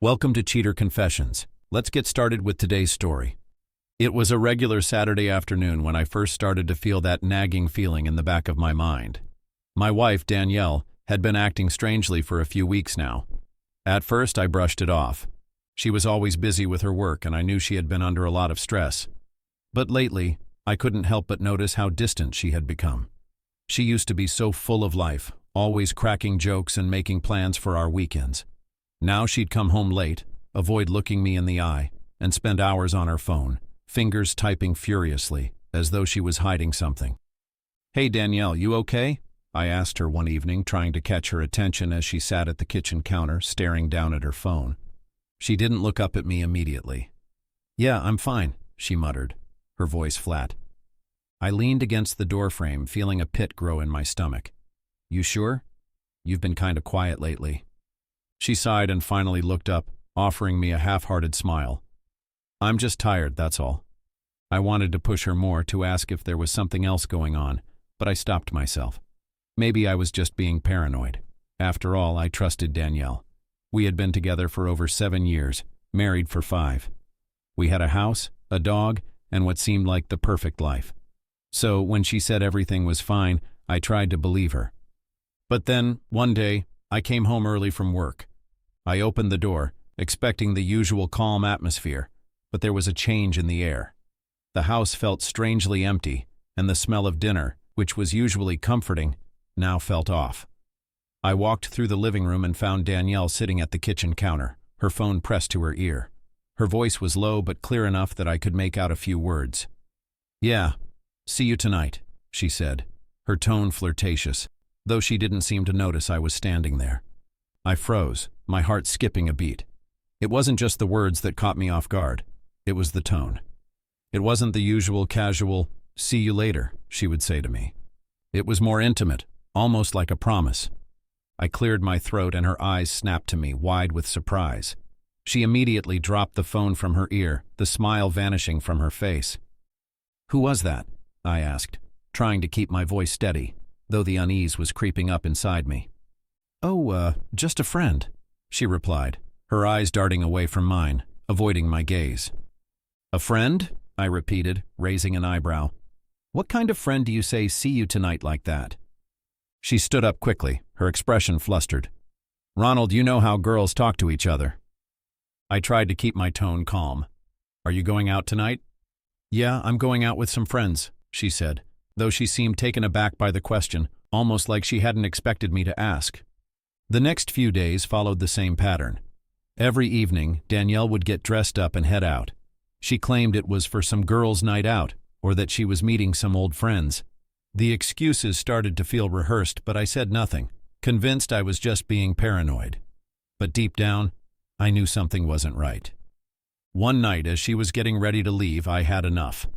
Welcome to Cheater Confessions. Let's get started with today's story. It was a regular Saturday afternoon when I first started to feel that nagging feeling in the back of my mind. My wife, Danielle, had been acting strangely for a few weeks now. At first, I brushed it off. She was always busy with her work, and I knew she had been under a lot of stress. But lately, I couldn't help but notice how distant she had become. She used to be so full of life, always cracking jokes and making plans for our weekends. Now she'd come home late, avoid looking me in the eye, and spend hours on her phone, fingers typing furiously, as though she was hiding something. "Hey Danielle, you okay?" I asked her one evening, trying to catch her attention as she sat at the kitchen counter, staring down at her phone. She didn't look up at me immediately. "Yeah, I'm fine," she muttered, her voice flat. I leaned against the doorframe, feeling a pit grow in my stomach. "You sure? You've been kind of quiet lately." She sighed and finally looked up, offering me a half-hearted smile. "I'm just tired, that's all." I wanted to push her more, to ask if there was something else going on, but I stopped myself. Maybe I was just being paranoid. After all, I trusted Danielle. We had been together for over 7 years, married for 5. We had a house, a dog, and what seemed like the perfect life. So when she said everything was fine, I tried to believe her. But then, one day, I came home early from work. I opened the door, expecting the usual calm atmosphere, but there was a change in the air. The house felt strangely empty, and the smell of dinner, which was usually comforting, now felt off. I walked through the living room and found Danielle sitting at the kitchen counter, her phone pressed to her ear. Her voice was low but clear enough that I could make out a few words. "Yeah, see you tonight," she said, her tone flirtatious, though she didn't seem to notice I was standing there. I froze, my heart skipping a beat. It wasn't just the words that caught me off guard. It was the tone. It wasn't the usual casual, "see you later," she would say to me. It was more intimate, almost like a promise. I cleared my throat and her eyes snapped to me, wide with surprise. She immediately dropped the phone from her ear, the smile vanishing from her face. "Who was that?" I asked, trying to keep my voice steady, though the unease was creeping up inside me. "Oh, just a friend," she replied, her eyes darting away from mine, avoiding my gaze. "A friend?" I repeated, raising an eyebrow. "What kind of friend do you say 'see you tonight' like that?" She stood up quickly, her expression flustered. "Ronald, you know how girls talk to each other." I tried to keep my tone calm. "Are you going out tonight?" "Yeah, I'm going out with some friends," she said, though she seemed taken aback by the question, almost like she hadn't expected me to ask. The next few days followed the same pattern. Every evening, Danielle would get dressed up and head out. She claimed it was for some girls' night out, or that she was meeting some old friends. The excuses started to feel rehearsed, but I said nothing, convinced I was just being paranoid. But deep down, I knew something wasn't right. One night, as she was getting ready to leave, I had enough.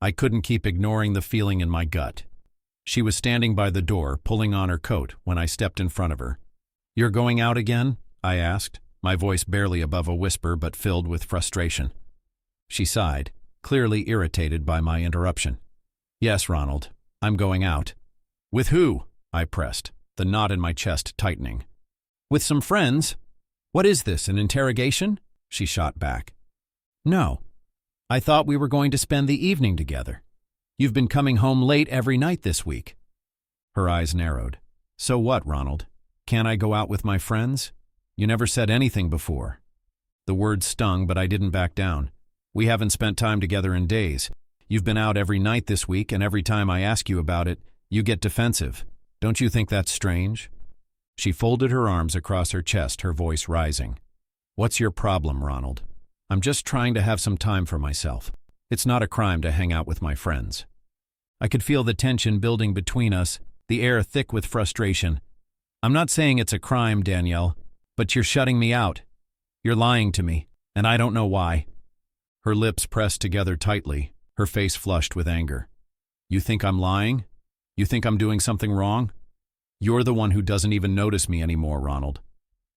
I couldn't keep ignoring the feeling in my gut. She was standing by the door, pulling on her coat, when I stepped in front of her. "You're going out again?" I asked, my voice barely above a whisper but filled with frustration. She sighed, clearly irritated by my interruption. "Yes, Ronald, I'm going out." "With who?" I pressed, the knot in my chest tightening. "With some friends." "What is this, an interrogation?" she shot back. "No. I thought we were going to spend the evening together. You've been coming home late every night this week." Her eyes narrowed. "So what, Ronald? Can't I go out with my friends? You never said anything before." The words stung, but I didn't back down. "We haven't spent time together in days. You've been out every night this week, and every time I ask you about it, you get defensive. Don't you think that's strange?" She folded her arms across her chest, her voice rising. "What's your problem, Ronald? I'm just trying to have some time for myself. It's not a crime to hang out with my friends." I could feel the tension building between us, the air thick with frustration. "I'm not saying it's a crime, Danielle, but you're shutting me out. You're lying to me, and I don't know why." Her lips pressed together tightly, her face flushed with anger. "You think I'm lying? You think I'm doing something wrong? You're the one who doesn't even notice me anymore, Ronald.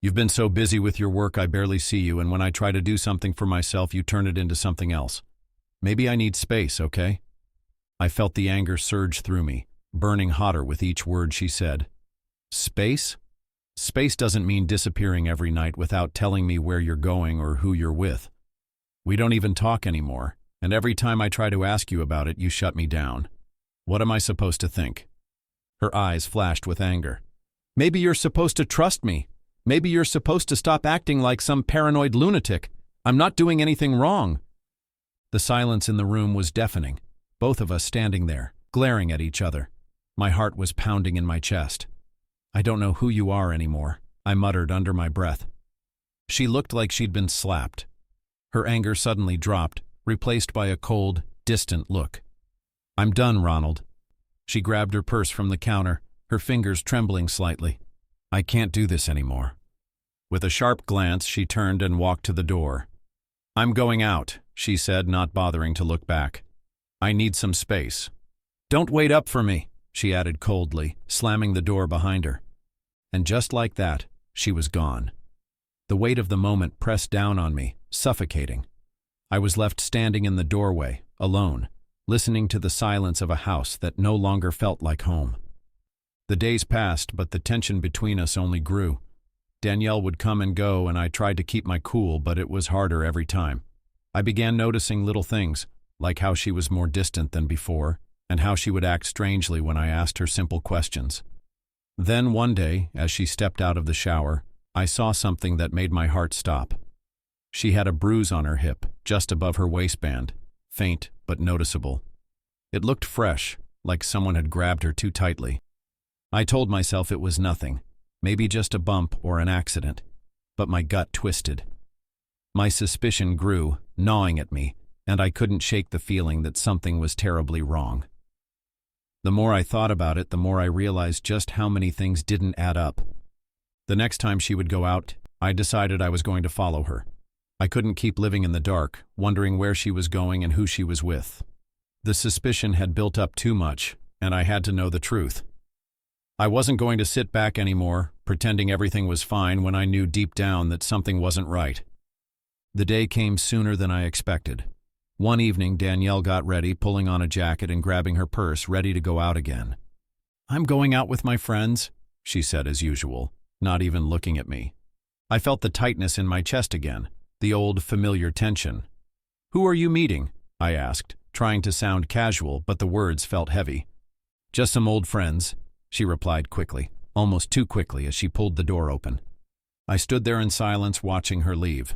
You've been so busy with your work I barely see you, and when I try to do something for myself, you turn it into something else. Maybe I need space, okay?" I felt the anger surge through me, burning hotter with each word she said. "Space? Space doesn't mean disappearing every night without telling me where you're going or who you're with. We don't even talk anymore, and every time I try to ask you about it, you shut me down. What am I supposed to think?" Her eyes flashed with anger. "Maybe you're supposed to trust me. Maybe you're supposed to stop acting like some paranoid lunatic. I'm not doing anything wrong." The silence in the room was deafening, both of us standing there, glaring at each other. My heart was pounding in my chest. "I don't know who you are anymore," I muttered under my breath. She looked like she'd been slapped. Her anger suddenly dropped, replaced by a cold, distant look. "I'm done, Ronald." She grabbed her purse from the counter, her fingers trembling slightly. "I can't do this anymore." With a sharp glance, she turned and walked to the door. "I'm going out," she said, not bothering to look back. "I need some space." "Don't wait up for me," she added coldly, slamming the door behind her. And just like that, she was gone. The weight of the moment pressed down on me, suffocating. I was left standing in the doorway, alone, listening to the silence of a house that no longer felt like home. The days passed, but the tension between us only grew. Danielle would come and go, and I tried to keep my cool, but it was harder every time. I began noticing little things, like how she was more distant than before, and how she would act strangely when I asked her simple questions. Then one day, as she stepped out of the shower, I saw something that made my heart stop. She had a bruise on her hip, just above her waistband, faint but noticeable. It looked fresh, like someone had grabbed her too tightly. I told myself it was nothing, maybe just a bump or an accident, but my gut twisted. My suspicion grew, gnawing at me, and I couldn't shake the feeling that something was terribly wrong. The more I thought about it, the more I realized just how many things didn't add up. The next time she would go out, I decided I was going to follow her. I couldn't keep living in the dark, wondering where she was going and who she was with. The suspicion had built up too much, and I had to know the truth. I wasn't going to sit back anymore, pretending everything was fine when I knew deep down that something wasn't right. The day came sooner than I expected. One evening, Danielle got ready, pulling on a jacket and grabbing her purse, ready to go out again. "I'm going out with my friends," she said as usual, not even looking at me. I felt the tightness in my chest again, the old familiar tension. "Who are you meeting?" I asked, trying to sound casual, but the words felt heavy. "Just some old friends," she replied quickly, almost too quickly as she pulled the door open. I stood there in silence, watching her leave.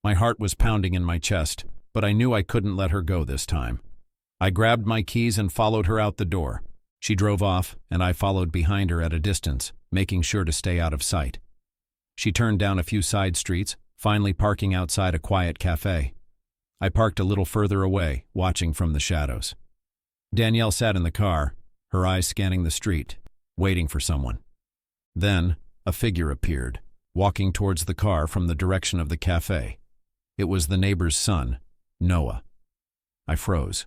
My heart was pounding in my chest, but I knew I couldn't let her go this time. I grabbed my keys and followed her out the door. She drove off, and I followed behind her at a distance, making sure to stay out of sight. She turned down a few side streets, finally parking outside a quiet cafe. I parked a little further away, watching from the shadows. Danielle sat in the car, her eyes scanning the street, waiting for someone. Then, a figure appeared, walking towards the car from the direction of the cafe. It was the neighbor's son, Noah. I froze.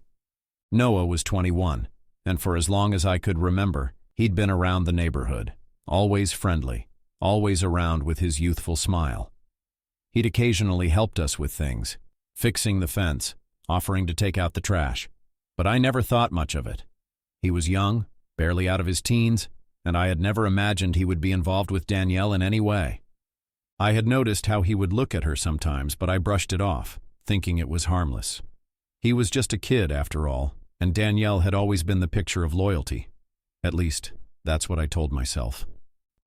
Noah was 21, and for as long as I could remember, he'd been around the neighborhood, always friendly, always around with his youthful smile. He'd occasionally helped us with things, fixing the fence, offering to take out the trash, but I never thought much of it. He was young, barely out of his teens, and I had never imagined he would be involved with Danielle in any way. I had noticed how he would look at her sometimes, but I brushed it off, thinking it was harmless. He was just a kid, after all, and Danielle had always been the picture of loyalty. At least, that's what I told myself.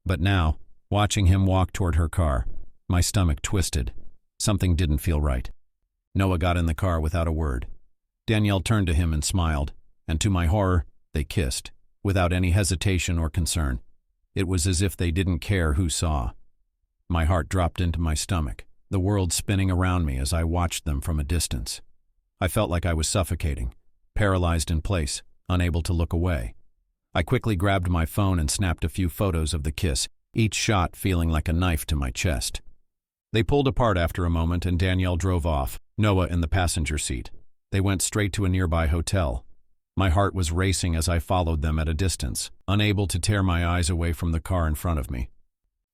But now, watching him walk toward her car, my stomach twisted. Something didn't feel right. Noah got in the car without a word. Danielle turned to him and smiled, and to my horror, they kissed, without any hesitation or concern. It was as if they didn't care who saw. My heart dropped into my stomach, the world spinning around me as I watched them from a distance. I felt like I was suffocating, paralyzed in place, unable to look away. I quickly grabbed my phone and snapped a few photos of the kiss, each shot feeling like a knife to my chest. They pulled apart after a moment and Danielle drove off, Noah in the passenger seat. They went straight to a nearby hotel. My heart was racing as I followed them at a distance, unable to tear my eyes away from the car in front of me.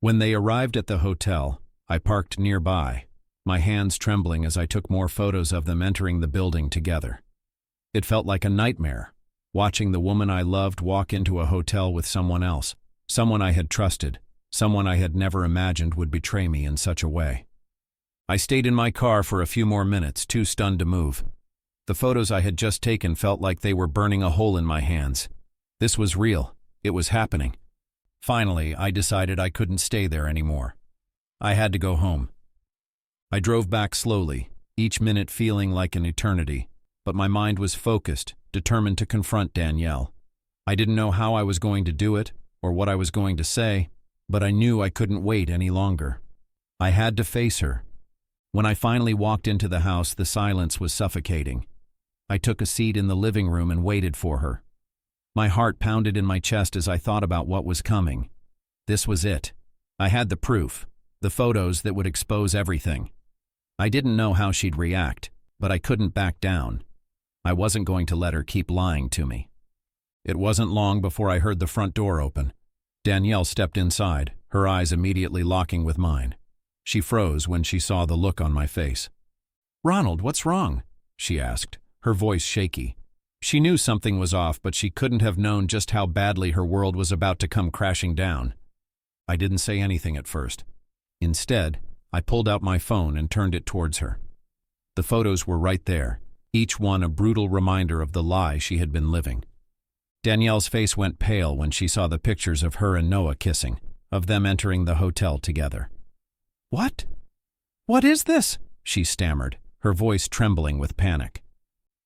When they arrived at the hotel, I parked nearby, my hands trembling as I took more photos of them entering the building together. It felt like a nightmare, watching the woman I loved walk into a hotel with someone else, someone I had trusted, someone I had never imagined would betray me in such a way. I stayed in my car for a few more minutes, too stunned to move. The photos I had just taken felt like they were burning a hole in my hands. This was real. It was happening. Finally, I decided I couldn't stay there anymore. I had to go home. I drove back slowly, each minute feeling like an eternity, but my mind was focused, determined to confront Danielle. I didn't know how I was going to do it or what I was going to say, but I knew I couldn't wait any longer. I had to face her. When I finally walked into the house, the silence was suffocating. I took a seat in the living room and waited for her. My heart pounded in my chest as I thought about what was coming. This was it. I had the proof, the photos that would expose everything. I didn't know how she'd react, but I couldn't back down. I wasn't going to let her keep lying to me. It wasn't long before I heard the front door open. Danielle stepped inside, her eyes immediately locking with mine. She froze when she saw the look on my face. "Ronald, what's wrong?" she asked, her voice shaky. She knew something was off, but she couldn't have known just how badly her world was about to come crashing down. I didn't say anything at first. Instead, I pulled out my phone and turned it towards her. The photos were right there, each one a brutal reminder of the lie she had been living. Danielle's face went pale when she saw the pictures of her and Noah kissing, of them entering the hotel together. "What? What is this?" she stammered, her voice trembling with panic.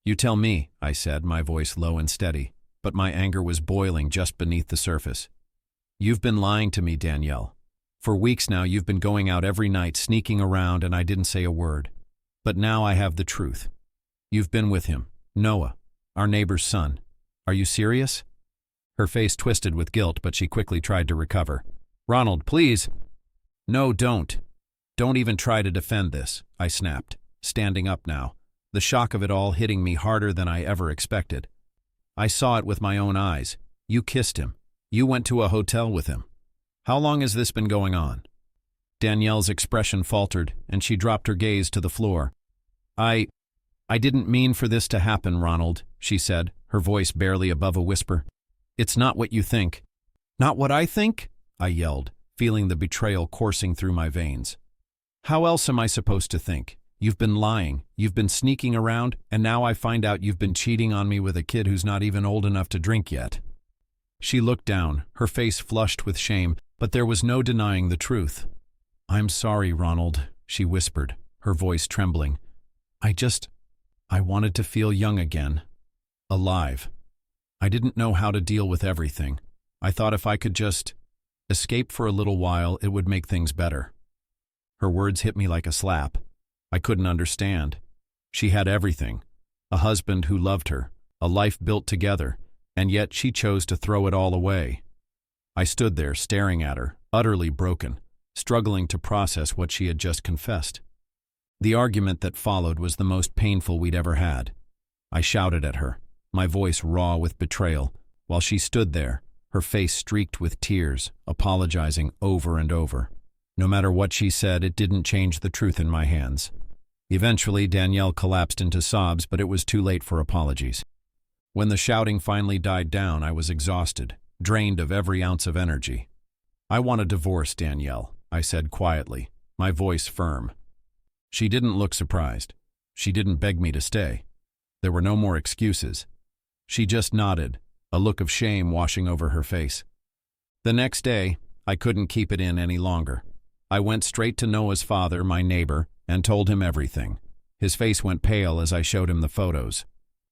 "You tell me," I said, my voice low and steady, but my anger was boiling just beneath the surface. "You've been lying to me, Danielle. For weeks now you've been going out every night, sneaking around, and I didn't say a word. But now I have the truth. You've been with him, Noah, our neighbor's son. Are you serious?" Her face twisted with guilt, but she quickly tried to recover. "Ronald, please." "No, don't. Don't even try to defend this," I snapped, standing up now, the shock of it all hitting me harder than I ever expected. "I saw it with my own eyes. You kissed him. You went to a hotel with him. How long has this been going on?" Danielle's expression faltered, and she dropped her gaze to the floor. I didn't mean for this to happen, Ronald," she said, her voice barely above a whisper. "It's not what you think." "Not what I think?" I yelled, feeling the betrayal coursing through my veins. "How else am I supposed to think? You've been lying, you've been sneaking around, and now I find out you've been cheating on me with a kid who's not even old enough to drink yet." She looked down, her face flushed with shame, but there was no denying the truth. "I'm sorry, Ronald," she whispered, her voice trembling. I wanted to feel young again. Alive. I didn't know how to deal with everything. I thought if I could just escape for a little while, it would make things better." Her words hit me like a slap. I couldn't understand. She had everything. A husband who loved her, a life built together, and yet she chose to throw it all away. I stood there staring at her, utterly broken, struggling to process what she had just confessed. The argument that followed was the most painful we'd ever had. I shouted at her, my voice raw with betrayal, while she stood there, her face streaked with tears, apologizing over and over. No matter what she said, it didn't change the truth in my hands. Eventually, Danielle collapsed into sobs, but it was too late for apologies. When the shouting finally died down, I was exhausted, drained of every ounce of energy. "I want a divorce, Danielle," I said quietly, my voice firm. She didn't look surprised. She didn't beg me to stay. There were no more excuses. She just nodded, a look of shame washing over her face. The next day, I couldn't keep it in any longer. I went straight to Noah's father, my neighbor, and told him everything. His face went pale as I showed him the photos.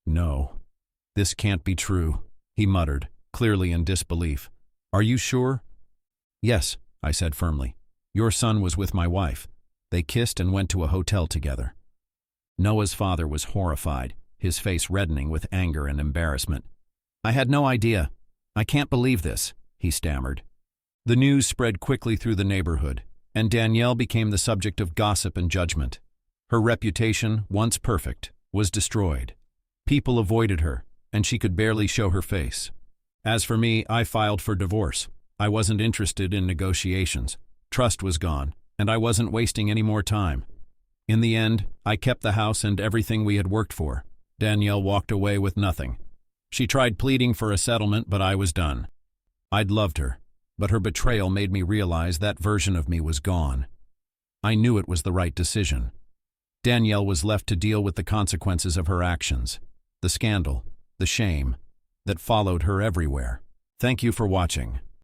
"No, this can't be true," he muttered, clearly in disbelief. "Are you sure?" "Yes," I said firmly. "Your son was with my wife. They kissed and went to a hotel together." Noah's father was horrified, his face reddening with anger and embarrassment. "I had no idea. I can't believe this," he stammered. The news spread quickly through the neighborhood, and Danielle became the subject of gossip and judgment. Her reputation, once perfect, was destroyed. People avoided her, and she could barely show her face. As for me, I filed for divorce. I wasn't interested in negotiations. Trust was gone, and I wasn't wasting any more time. In the end, I kept the house and everything we had worked for. Danielle walked away with nothing. She tried pleading for a settlement, but I was done. I'd loved her, but her betrayal made me realize that version of me was gone. I knew it was the right decision. Danielle was left to deal with the consequences of her actions, the scandal, the shame that followed her everywhere. Thank you for watching.